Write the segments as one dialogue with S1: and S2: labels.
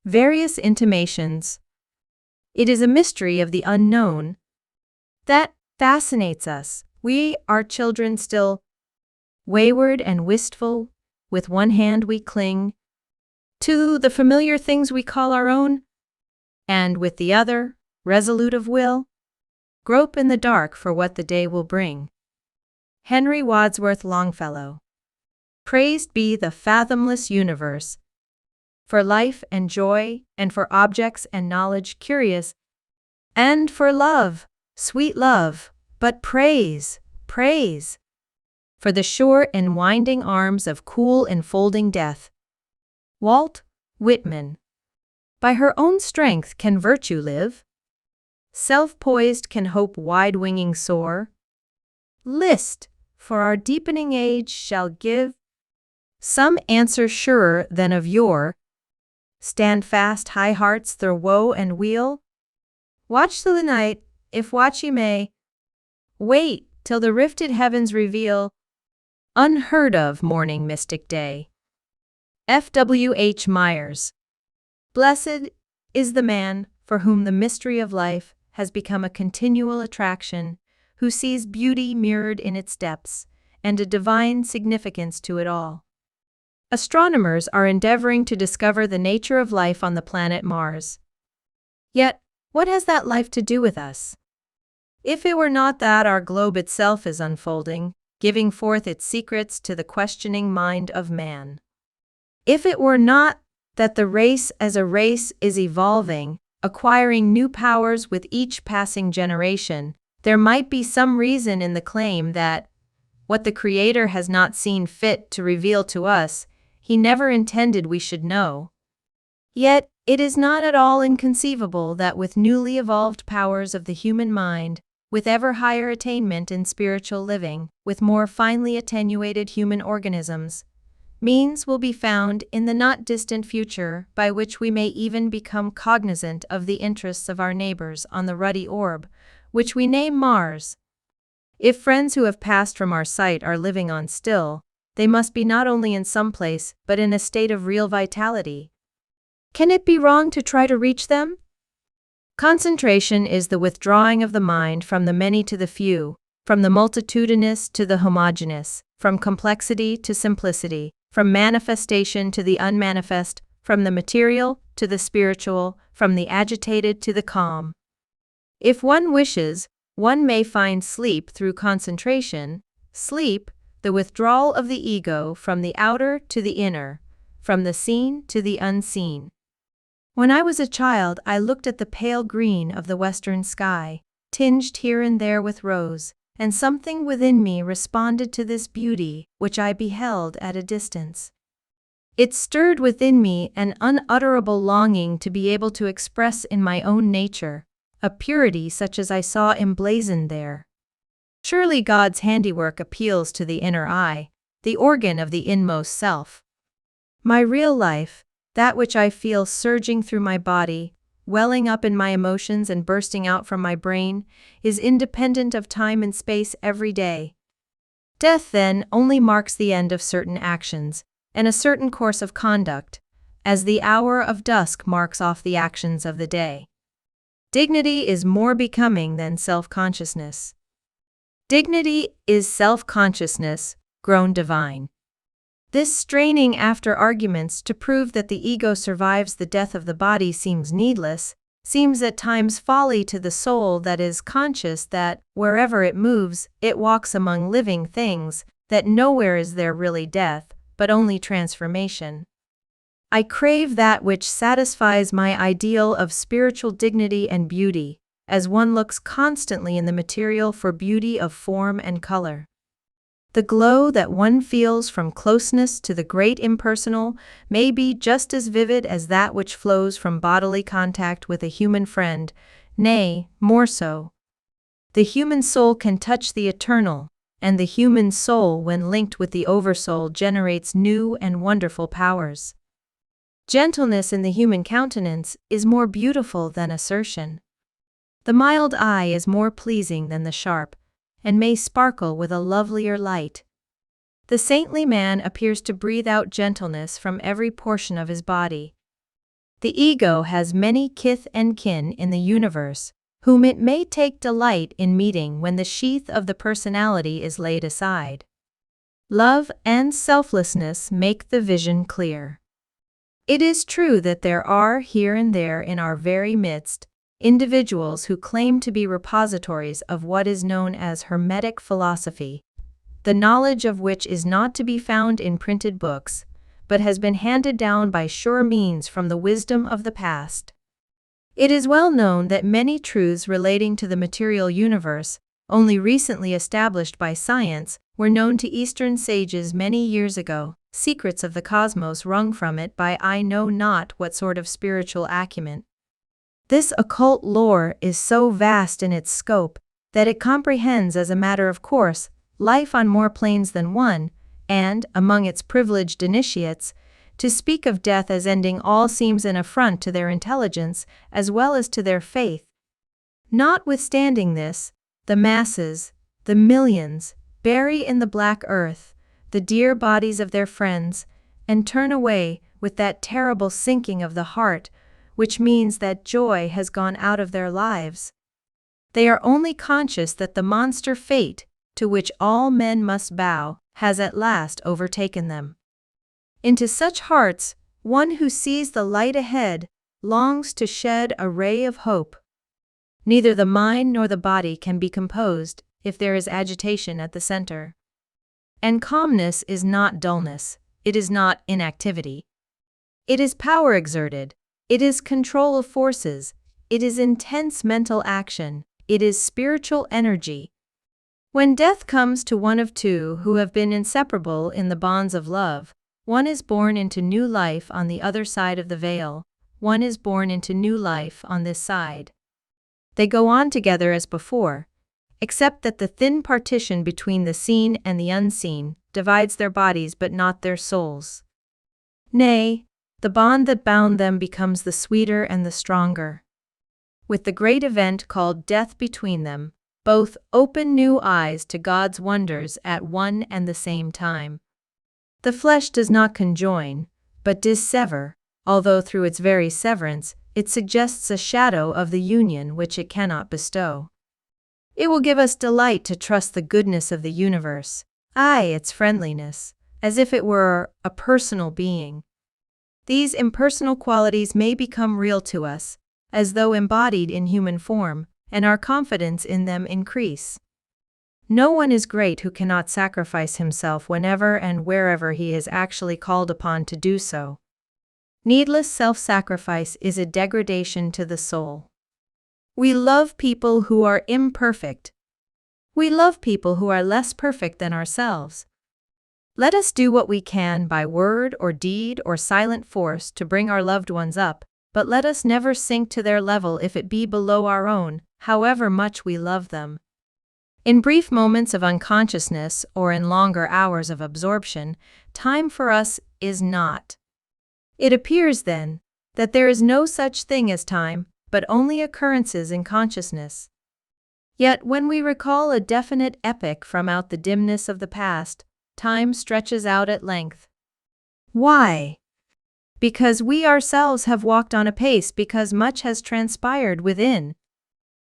S1: Various intimations. It is a mystery of the unknown that fascinates us. We are children still, wayward and wistful. With one hand we cling to the familiar things we call our own, and with the other, resolute of will, grope in the dark for what the day will bring. Henry Wadsworth Longfellow. Praised be the fathomless universe, for life and joy, and for objects and knowledge curious, and for love, sweet love, but praise, praise, for the sure and winding arms of cool enfolding death. Walt Whitman. By her own strength can virtue live? Self-poised can hope wide-winging soar? List, for our deepening age shall give some answer surer than of yore. Stand fast, high hearts, through woe and weal. Watch till the night, if watch ye may. Wait till the rifted heavens reveal unheard of morning mystic day. F. W. H. Myers. Blessed is the man for whom the mystery of life has become a continual attraction, who sees beauty mirrored in its depths, and a divine significance to it all. Astronomers are endeavoring to discover the nature of life on the planet Mars. Yet, what has that life to do with us? If it were not that our globe itself is unfolding, giving forth its secrets to the questioning mind of man. If it were not that the race as a race is evolving, acquiring new powers with each passing generation, there might be some reason in the claim that what the Creator has not seen fit to reveal to us, He never intended we should know. Yet, it is not at all inconceivable that with newly evolved powers of the human mind, with ever higher attainment in spiritual living, with more finely attenuated human organisms, means will be found in the not distant future by which we may even become cognizant of the interests of our neighbors on the ruddy orb, which we name Mars. If friends who have passed from our sight are living on still, they must be not only in some place, but in a state of real vitality. Can it be wrong to try to reach them? Concentration is the withdrawing of the mind from the many to the few, from the multitudinous to the homogeneous, from complexity to simplicity, from manifestation to the unmanifest, from the material to the spiritual, from the agitated to the calm. If one wishes, one may find sleep through concentration, sleep, the withdrawal of the ego from the outer to the inner, from the seen to the unseen. When I was a child, I looked at the pale green of the western sky, tinged here and there with rose, and something within me responded to this beauty which I beheld at a distance. It stirred within me an unutterable longing to be able to express in my own nature a purity such as I saw emblazoned there. Surely God's handiwork appeals to the inner eye, the organ of the inmost self. My real life, that which I feel surging through my body, welling up in my emotions and bursting out from my brain, is independent of time and space every day. Death, then, only marks the end of certain actions, and a certain course of conduct, as the hour of dusk marks off the actions of the day. Dignity is more becoming than self-consciousness. Dignity is self-consciousness, grown divine. This straining after arguments to prove that the ego survives the death of the body seems needless, seems at times folly to the soul that is conscious that, wherever it moves, it walks among living things, that nowhere is there really death, but only transformation. I crave that which satisfies my ideal of spiritual dignity and beauty, as one looks constantly in the material for beauty of form and color. The glow that one feels from closeness to the great impersonal may be just as vivid as that which flows from bodily contact with a human friend, nay, more so. The human soul can touch the eternal, and the human soul, when linked with the oversoul, generates new and wonderful powers. Gentleness in the human countenance is more beautiful than assertion. The mild eye is more pleasing than the sharp, and may sparkle with a lovelier light. The saintly man appears to breathe out gentleness from every portion of his body. The ego has many kith and kin in the universe, whom it may take delight in meeting when the sheath of the personality is laid aside. Love and selflessness make the vision clear. It is true that there are here and there in our very midst individuals who claim to be repositories of what is known as Hermetic philosophy, the knowledge of which is not to be found in printed books, but has been handed down by sure means from the wisdom of the past. It is well known that many truths relating to the material universe, only recently established by science, were known to Eastern sages many years ago, secrets of the cosmos wrung from it by I know not what sort of spiritual acumen. This occult lore is so vast in its scope that it comprehends as a matter of course life on more planes than one, and, among its privileged initiates, to speak of death as ending all seems an affront to their intelligence as well as to their faith. Notwithstanding this, the masses, the millions, bury in the black earth the dear bodies of their friends, and turn away with that terrible sinking of the heart, which means that joy has gone out of their lives. They are only conscious that the monster fate, to which all men must bow, has at last overtaken them. Into such hearts, one who sees the light ahead longs to shed a ray of hope. Neither the mind nor the body can be composed if there is agitation at the center. And calmness is not dullness, it is not inactivity. It is power exerted, it is control of forces, it is intense mental action, it is spiritual energy. When death comes to one of two who have been inseparable in the bonds of love, one is born into new life on the other side of the veil, one is born into new life on this side. They go on together as before, except that the thin partition between the seen and the unseen divides their bodies but not their souls. Nay, the bond that bound them becomes the sweeter and the stronger. With the great event called death between them, both open new eyes to God's wonders at one and the same time. The flesh does not conjoin, but dissever, although through its very severance, it suggests a shadow of the union which it cannot bestow. It will give us delight to trust the goodness of the universe, aye, its friendliness, as if it were a personal being. These impersonal qualities may become real to us, as though embodied in human form, and our confidence in them increase. No one is great who cannot sacrifice himself whenever and wherever he is actually called upon to do so. Needless self-sacrifice is a degradation to the soul. We love people who are imperfect. We love people who are less perfect than ourselves. Let us do what we can by word or deed or silent force to bring our loved ones up, but let us never sink to their level if it be below our own, however much we love them. In brief moments of unconsciousness or in longer hours of absorption, time for us is not. It appears, then, that there is no such thing as time, but only occurrences in consciousness. Yet when we recall a definite epoch from out the dimness of the past, time stretches out at length. Why? Because we ourselves have walked on apace, because much has transpired within.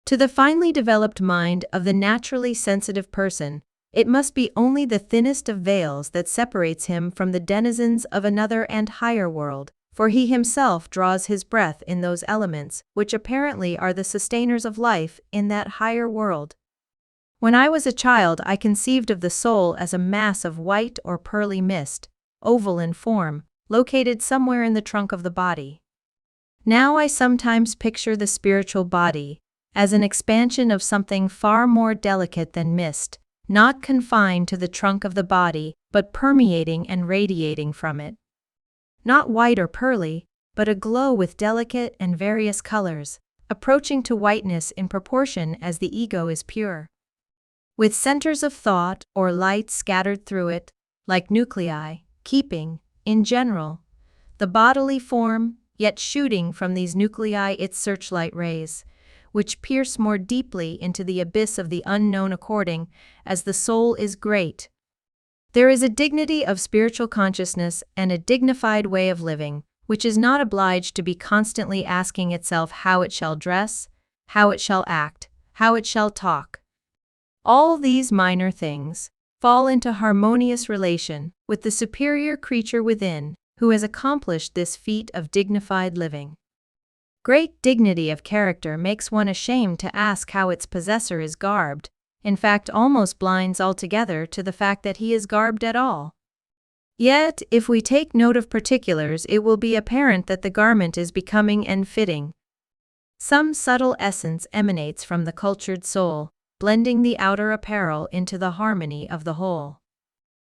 S1: To the finely developed mind of the naturally sensitive person, it must be only the thinnest of veils that separates him from the denizens of another and higher world, for he himself draws his breath in those elements which apparently are the sustainers of life in that higher world. When I was a child, I conceived of the soul as a mass of white or pearly mist, oval in form, located somewhere in the trunk of the body. Now I sometimes picture the spiritual body as an expansion of something far more delicate than mist, not confined to the trunk of the body, but permeating and radiating from it. Not white or pearly, but aglow with delicate and various colors, approaching to whiteness in proportion as the ego is pure. With centers of thought or light scattered through it, like nuclei, keeping, in general, the bodily form, yet shooting from these nuclei its searchlight rays, which pierce more deeply into the abyss of the unknown according as the soul is great. There is a dignity of spiritual consciousness and a dignified way of living, which is not obliged to be constantly asking itself how it shall dress, how it shall act, how it shall talk. All these minor things fall into harmonious relation with the superior creature within, who has accomplished this feat of dignified living. Great dignity of character makes one ashamed to ask how its possessor is garbed, in fact almost blinds altogether to the fact that he is garbed at all. Yet, if we take note of particulars, it will be apparent that the garment is becoming and fitting. Some subtle essence emanates from the cultured soul, blending the outer apparel into the harmony of the whole.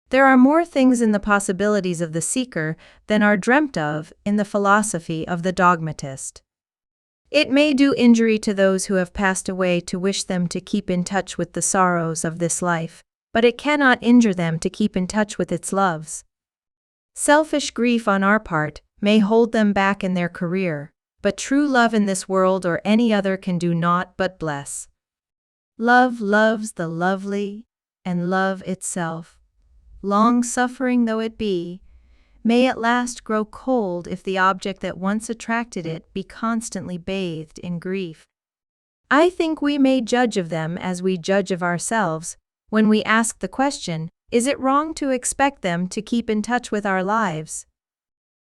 S1: There are more things in the possibilities of the seeker than are dreamt of in the philosophy of the dogmatist. It may do injury to those who have passed away to wish them to keep in touch with the sorrows of this life, but it cannot injure them to keep in touch with its loves. Selfish grief on our part may hold them back in their career, but true love in this world or any other can do naught but bless. Love loves the lovely, and love itself, long-suffering though it be, may at last grow cold if the object that once attracted it be constantly bathed in grief. I think we may judge of them as we judge of ourselves, when we ask the question, is it wrong to expect them to keep in touch with our lives?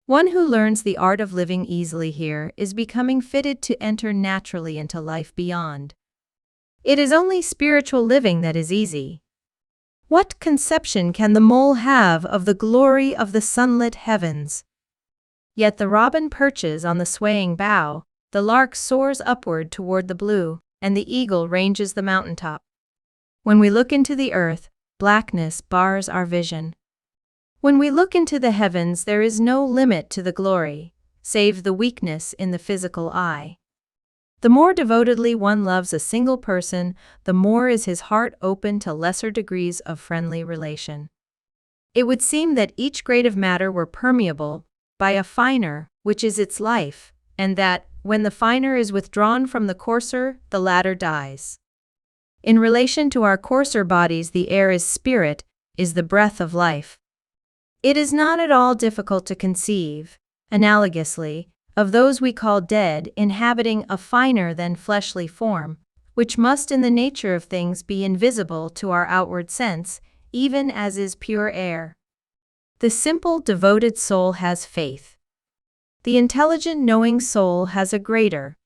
S1: One who learns the art of living easily here is becoming fitted to enter naturally into life beyond. It is only spiritual living that is easy. What conception can the mole have of the glory of the sunlit heavens? Yet the robin perches on the swaying bough, the lark soars upward toward the blue, and the eagle ranges the mountaintop. When we look into the earth, blackness bars our vision. When we look into the heavens, there is no limit to the glory, save the weakness in the physical eye. The more devotedly one loves a single person, the more is his heart open to lesser degrees of friendly relation. It would seem that each grade of matter were permeable by a finer, which is its life, and that, when the finer is withdrawn from the coarser, the latter dies. In relation to our coarser bodies, the air is spirit, is the breath of life. It is not at all difficult to conceive, analogously, of those we call dead inhabiting a finer than fleshly form, which must in the nature of things be invisible to our outward sense, even as is pure air. The simple, devoted soul has faith. The intelligent, knowing soul has a greater.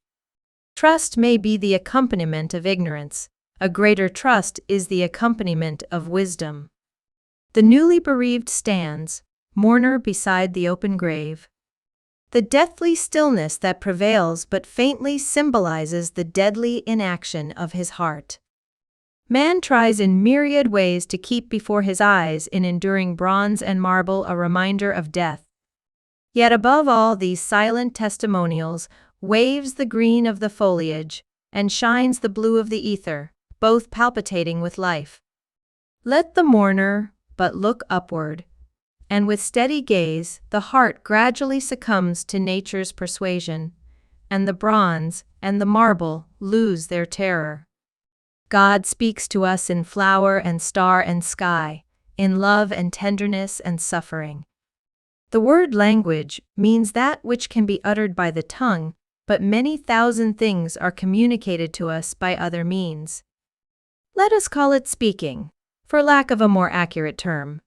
S1: Trust may be the accompaniment of ignorance. A greater trust is the accompaniment of wisdom. The newly bereaved stands, mourner beside the open grave. The deathly stillness that prevails but faintly symbolizes the deadly inaction of his heart. Man tries in myriad ways to keep before his eyes in enduring bronze and marble a reminder of death. Yet above all these silent testimonials waves the green of the foliage, and shines the blue of the ether, both palpitating with life. Let the mourner but look upward, and with steady gaze the heart gradually succumbs to nature's persuasion, and the bronze and the marble lose their terror. God speaks to us in flower and star and sky, in love and tenderness and suffering. The word language means that which can be uttered by the tongue, but many thousand things are communicated to us by other means. Let us call it speaking, for lack of a more accurate term.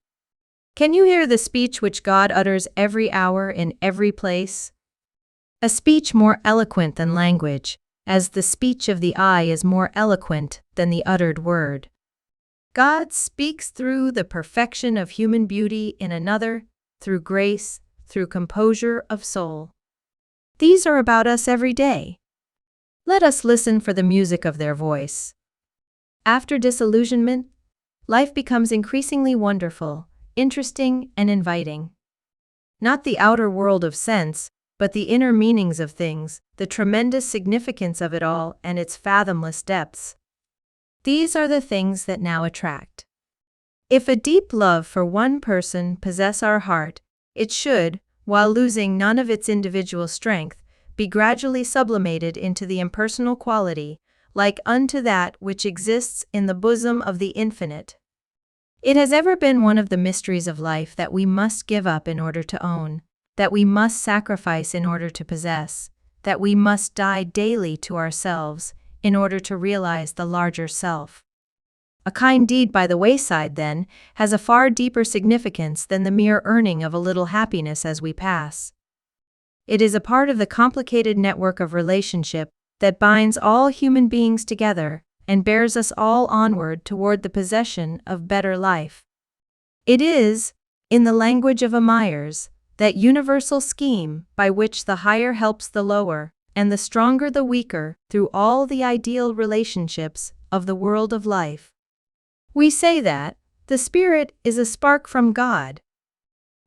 S1: Can you hear the speech which God utters every hour in every place? A speech more eloquent than language, as the speech of the eye is more eloquent than the uttered word. God speaks through the perfection of human beauty in another, through grace, through composure of soul. These are about us every day. Let us listen for the music of their voice. After disillusionment, life becomes increasingly wonderful, interesting, and inviting. Not the outer world of sense, but the inner meanings of things, the tremendous significance of it all and its fathomless depths. These are the things that now attract. If a deep love for one person possess our heart, it should, while losing none of its individual strength, be gradually sublimated into the impersonal quality, like unto that which exists in the bosom of the infinite. It has ever been one of the mysteries of life that we must give up in order to own, that we must sacrifice in order to possess, that we must die daily to ourselves in order to realize the larger self. A kind deed by the wayside, then, has a far deeper significance than the mere earning of a little happiness as we pass. It is a part of the complicated network of relationship that binds all human beings together and bears us all onward toward the possession of better life. It is, in the language of a Myers, that universal scheme by which the higher helps the lower, and the stronger the weaker, through all the ideal relationships of the world of life. We say that the spirit is a spark from God.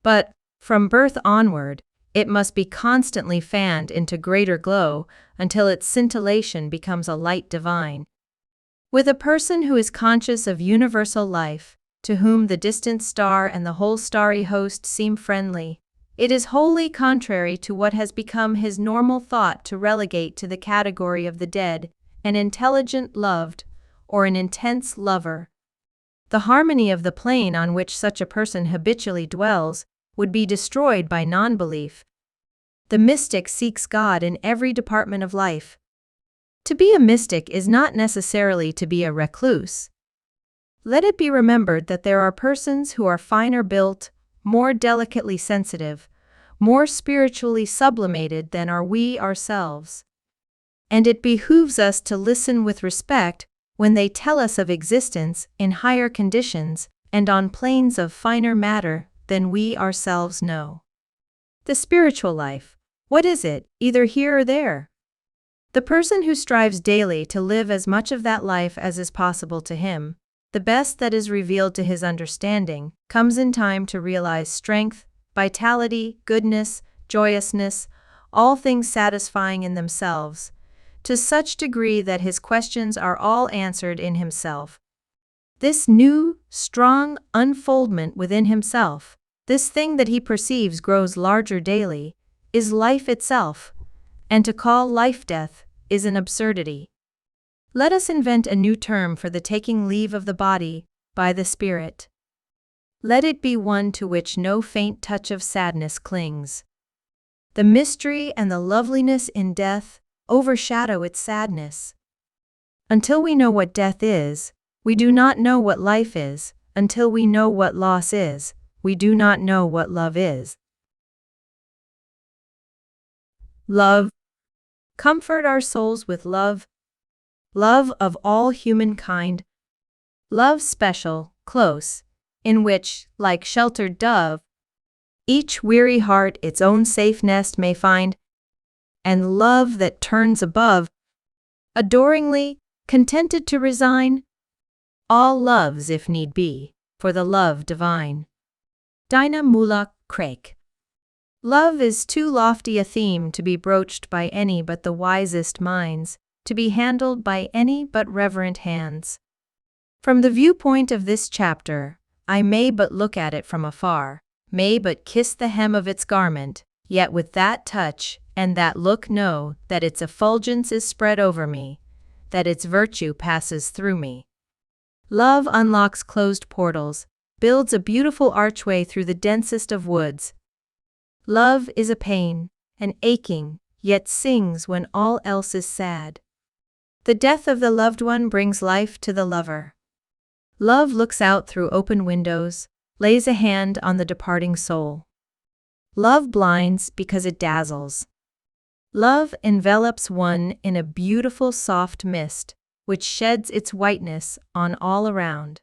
S1: But, from birth onward, it must be constantly fanned into greater glow until its scintillation becomes a light divine. With a person who is conscious of universal life, to whom the distant star and the whole starry host seem friendly, it is wholly contrary to what has become his normal thought to relegate to the category of the dead an intelligent loved, or an intense lover. The harmony of the plane on which such a person habitually dwells would be destroyed by non-belief. The mystic seeks God in every department of life. To be a mystic is not necessarily to be a recluse. Let it be remembered that there are persons who are finer built, more delicately sensitive, more spiritually sublimated than are we ourselves. And it behooves us to listen with respect when they tell us of existence in higher conditions and on planes of finer matter than we ourselves know. The spiritual life, what is it, either here or there? The person who strives daily to live as much of that life as is possible to him, the best that is revealed to his understanding, comes in time to realize strength, vitality, goodness, joyousness, all things satisfying in themselves, to such degree that his questions are all answered in himself. This new, strong unfoldment within himself, this thing that he perceives grows larger daily, is life itself, and to call life death is an absurdity. Let us invent a new term for the taking leave of the body by the spirit. Let it be one to which no faint touch of sadness clings. The mystery and the loveliness in death overshadow its sadness. Until we know what death is, we do not know what life is. Until we know what loss is, we do not know what love is. Love. Comfort our souls with love. Love of all humankind. Love special, close, in which, like sheltered dove, each weary heart its own safe nest may find. And love that turns above, adoringly, contented to resign all loves if need be, for the love divine. Dinah Mulock Craik. Love is too lofty a theme to be broached by any but the wisest minds, to be handled by any but reverent hands. From the viewpoint of this chapter, I may but look at it from afar, may but kiss the hem of its garment, yet with that touch and that look know that its effulgence is spread over me, that its virtue passes through me. Love unlocks closed portals, builds a beautiful archway through the densest of woods. Love is a pain, an aching, yet sings when all else is sad. The death of the loved one brings life to the lover. Love looks out through open windows, lays a hand on the departing soul. Love blinds because it dazzles. Love envelops one in a beautiful soft mist, which sheds its whiteness on all around.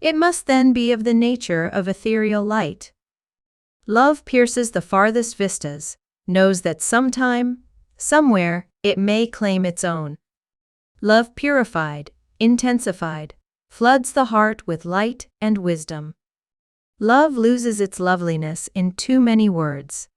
S1: It must then be of the nature of ethereal light. Love pierces the farthest vistas, knows that sometime, somewhere, it may claim its own. Love purified, intensified, floods the heart with light and wisdom. Love loses its loveliness in too many words.